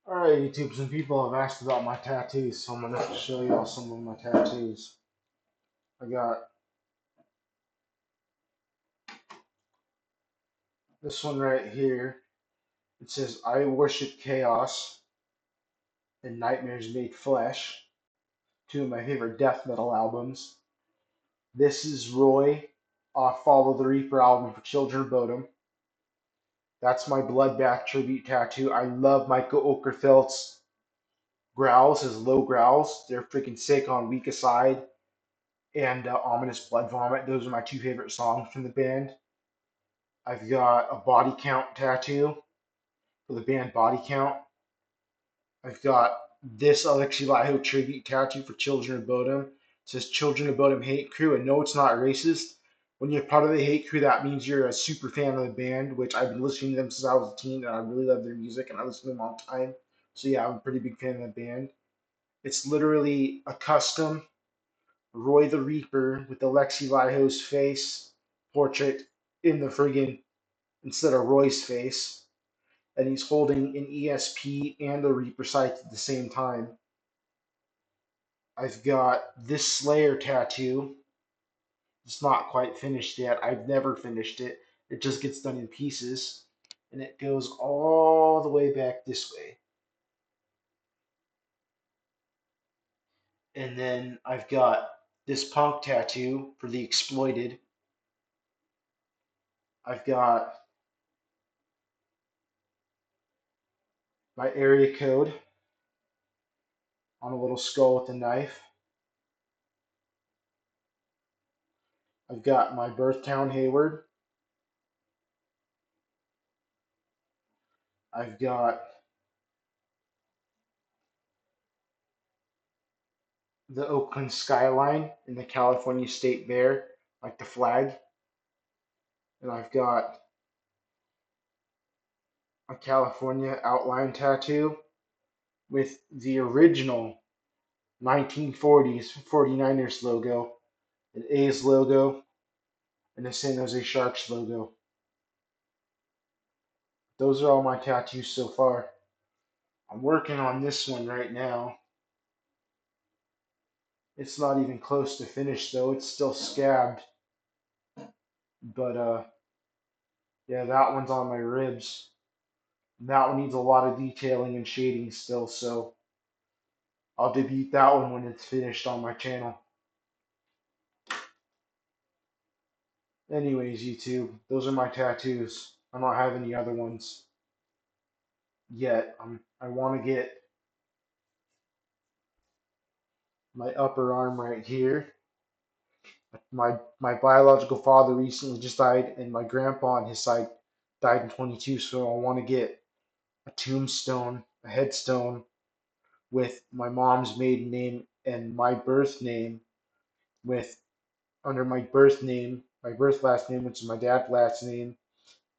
Alright, YouTube, some people have asked about my tattoos, so I'm going to show y'all some of my tattoos. I got this one right here. It says, I worship chaos and nightmares made flesh. Two of my favorite death metal albums. This is Roy off Follow the Reaper album for Children of Bodom. That's my Bloodbath tribute tattoo. I love Michael Okerfeldt's growls, his low growls. They're freaking sick on Weak Aside and Ominous Blood Vomit. Those are my two favorite songs from the band. I've got a body count tattoo for the band Body Count. I've got this Alexi Laiho tribute tattoo for Children of Bodom. It says Children of Bodom Hate Crew, and no, it's not racist. When you're part of the Hate Crew, that means you're a super fan of the band, which I've been listening to them since I was a teen, and I really love their music, and I listen to them all the time. So yeah, I'm a pretty big fan of the band. It's literally a custom Roy the Reaper with Alexi Laiho's face portrait in the friggin' instead of Roy's face, and he's holding an ESP and a Reaper sight at the same time. I've got this Slayer tattoo. It's not quite finished yet. I've never finished it. It just gets done in pieces, and it goes all the way back this way. And then I've got this punk tattoo for the exploited. I've got my area code on a little skull with a knife. I've got my birth town, Hayward. I've got the Oakland skyline and the California State Bear, like the flag. And I've got a California outline tattoo with the original 1940s 49ers logo, an A's logo, and a San Jose Sharks logo. Those are all my tattoos so far. I'm working on this one right now. It's not even close to finished though. It's still scabbed. But yeah, that one's on my ribs. That one needs a lot of detailing and shading still, so I'll debut that one when it's finished on my channel. Anyways, YouTube, those are my tattoos. I don't have any other ones yet. I want to get my upper arm right here. My biological father recently just died, and my grandpa on his side died in 22. So I want to get a tombstone, a headstone with my mom's maiden name and my birth name, with under my birth name, my birth last name, which is my dad's last name,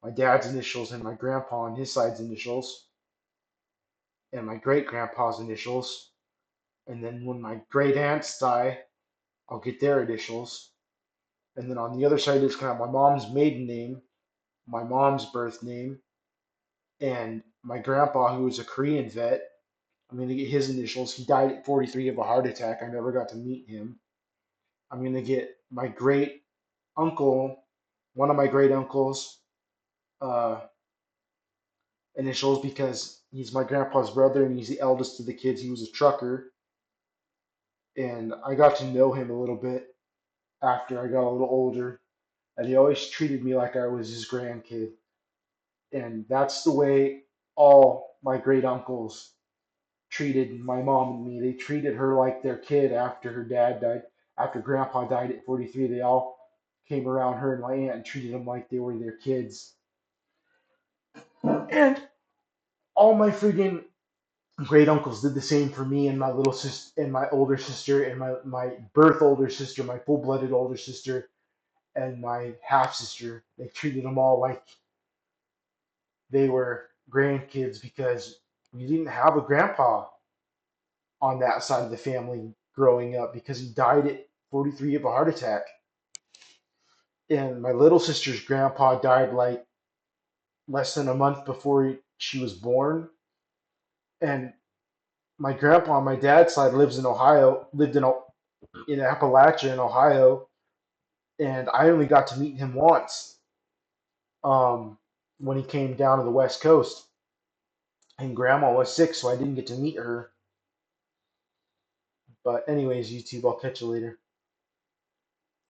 my dad's initials, and my grandpa on his side's initials, and my great grandpa's initials. And then when my great aunts die, I'll get their initials. And then on the other side is kind of my mom's maiden name, my mom's birth name, and my grandpa, who was a Korean vet. I'm going to get his initials. He died at 43 of a heart attack. I never got to meet him. I'm going to get my great uncle, one of my great uncles, uh, initials because he's my grandpa's brother and he's the eldest of the kids. He was a trucker, and I got to know him a little bit after I got a little older, and he always treated me like I was his grandkid. And that's the way all my great uncles treated my mom and me. They treated her like their kid after her dad died. After grandpa died at 43, they all came around her and my aunt and treated them like they were their kids. And all my friggin' great uncles did the same for me and my little sister and my older sister and my birth older sister, my full blooded older sister, and my half sister. They treated them all like they were grandkids because we didn't have a grandpa on that side of the family growing up because he died at 43 of a heart attack. And my little sister's grandpa died like less than a month before she was born. And my grandpa on my dad's side lives in Ohio, lived in Appalachia in Ohio, and I only got to meet him once um, when he came down to the West Coast. And Grandma was sick, so I didn't get to meet her. But anyways, YouTube, I'll catch you later.